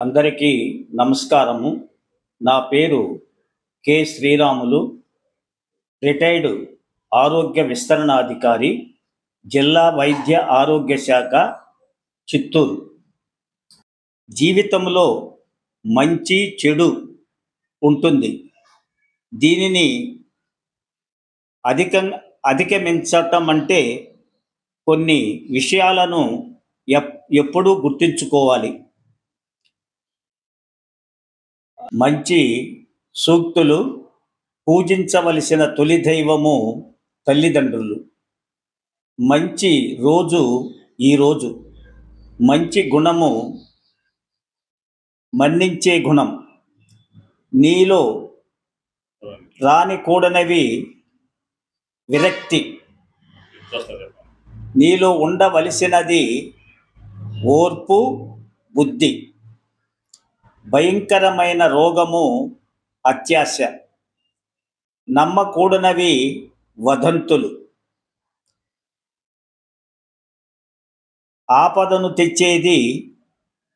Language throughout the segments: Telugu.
అందరికీ నమస్కారము. నా పేరు కె శ్రీరాములు, రిటైర్డ్ ఆరోగ్య విస్తరణాధికారి, జిల్లా వైద్య ఆరోగ్య శాఖ, చిత్తూరు. జీవితంలో మంచి చెడు ఉంటుంది. దీనిని అధిగమించటం అంటే కొన్ని విషయాలను ఎప్పుడూ గుర్తుంచుకోవాలి. మంచి సూక్తులు: పూజించవలసిన తొలి దైవము తల్లిదండ్రులు. మంచి రోజు ఈరోజు. మంచి గుణము మన్నించే గుణం. నీలో రానికూడనివి విరక్తి. నీలో ఉండవలసినది ఓర్పు, బుద్ధి. భయంకరమైన రోగము అత్యాశ. నమ్మకూడనివి వదంతులు. ఆపదను తెచ్చేది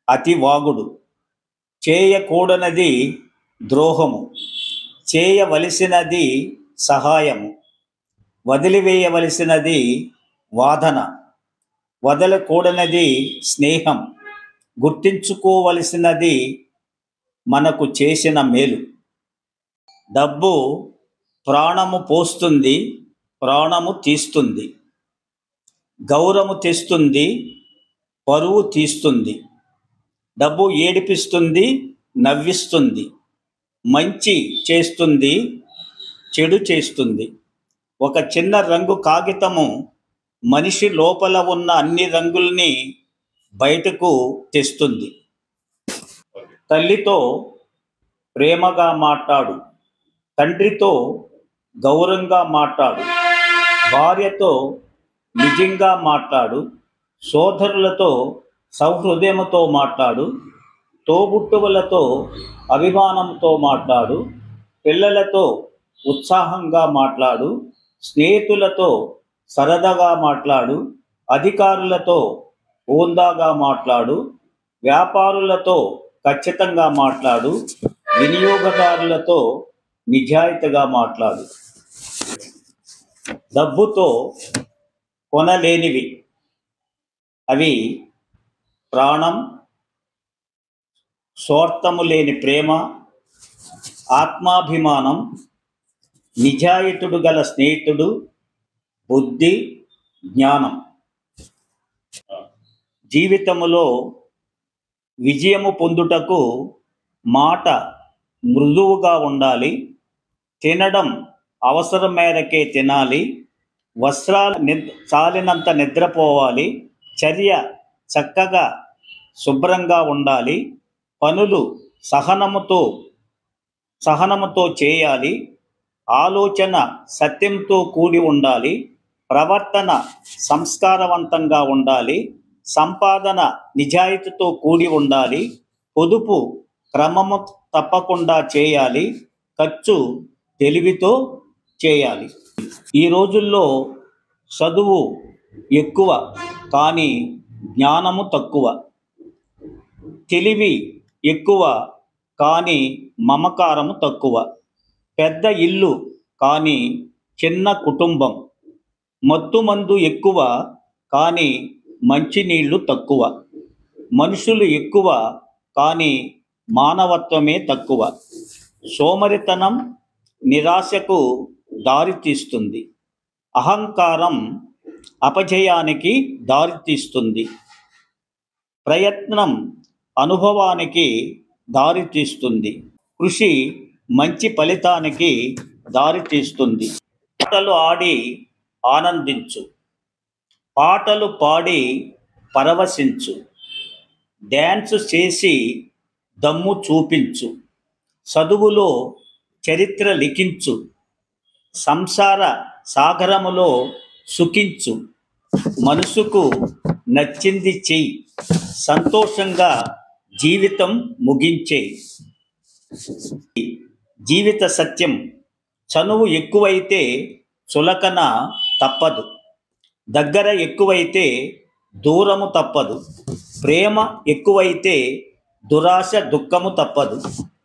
అతివాగుడు. చేయకూడనిది ద్రోహము. చేయవలసినది సహాయము. వదిలివేయవలసినది వాదన. వదలకూడనిది స్నేహం. గుర్తించుకోవలసినది మనకు చేసిన మేలు. డబ్బు ప్రాణము పోస్తుంది, ప్రాణము తీస్తుంది. గౌరవము తెస్తుంది, పరువు తీస్తుంది. డబ్బు ఏడిపిస్తుంది, నవ్విస్తుంది. మంచి చేస్తుంది, చెడు చేస్తుంది. ఒక చిన్న రంగు కాగితము మనిషి లోపల ఉన్న అన్ని రంగుల్ని బయటకు తెస్తుంది. తల్లితో ప్రేమగా మాట్లాడు. తండ్రితో గౌరవంగా మాట్లాడు. భార్యతో నిజంగా మాట్లాడు. సోదరులతో సౌహృదయంతో మాట్లాడు. తోబుట్టువులతో అభిమానంతో మాట్లాడు. పిల్లలతో ఉత్సాహంగా మాట్లాడు. స్నేహితులతో సరదాగా మాట్లాడు. అధికారులతో హోందాగా మాట్లాడు. వ్యాపారులతో ఖచ్చితంగా మాట్లాడు. వినియోగదారులతో నిజాయితీగా మాట్లాడు. డబ్బుతో కొనలేనివి అవి ప్రాణం, స్వార్థము లేని ప్రేమ, ఆత్మాభిమానం, నిజాయితీడు గల స్నేహితుడు, బుద్ధి, జ్ఞానం. జీవితములో విజయము పొందుటకు మాట మృదువుగా ఉండాలి. తినడం అవసరం మేరకే తినాలి. వస్త్రాలు చాలినంత నిద్రపోవాలి. చర్య చక్కగా శుభ్రంగా ఉండాలి. పనులు సహనముతో చేయాలి. ఆలోచన సత్యంతో కూడి ఉండాలి. ప్రవర్తన సంస్కారవంతంగా ఉండాలి. సంపాదన నిజాయితీతో కూడి ఉండాలి. పొదుపు క్రమము తప్పకుండా చేయాలి. ఖర్చు తెలివితో చేయాలి. ఈ రోజుల్లో చదువు ఎక్కువ కానీ జ్ఞానము తక్కువ. తెలివి ఎక్కువ కానీ మమకారము తక్కువ. పెద్ద ఇల్లు కానీ చిన్న కుటుంబం. మత్తుమందు ఎక్కువ కానీ మంచినీళ్ళు తక్కువ. మనుషులు ఎక్కువ కానీ మానవత్వమే తక్కువ. సోమరితనం నిరాశకు దారితీస్తుంది. అహంకారం అపజయానికి దారితీస్తుంది. ప్రయత్నం అనుభవానికి దారితీస్తుంది. కృషి మంచి ఫలితానికి దారితీస్తుంది. పాటలు ఆడి ఆనందించు. పాటలు పాడి పరవశించు. డ్యాన్స్ చేసి దమ్ము చూపించు. చదువులో చరిత్ర లిఖించు. సంసార సాగరములో సుఖించు. మనసుకు నచ్చింది చెయ్యి. సంతోషంగా జీవితం ముగించే. జీవిత సత్యం: చనువు ఎక్కువైతే చులకన తప్పదు. దగ్గర ఎక్కువైతే దూరము తప్పదు. ప్రేమ ఎక్కువైతే దురాశ దుఃఖము తప్పదు.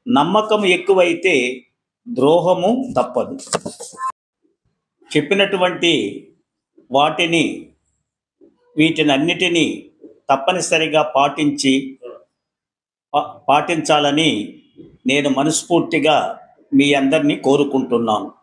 నమ్మకం ఎక్కువైతే ద్రోహము తప్పదు. చెప్పినటువంటి వాటిని వీటినన్నిటినీ తప్పనిసరిగా పాటించాలని నేను మనస్ఫూర్తిగా మీ అందరినీ కోరుకుంటున్నాను.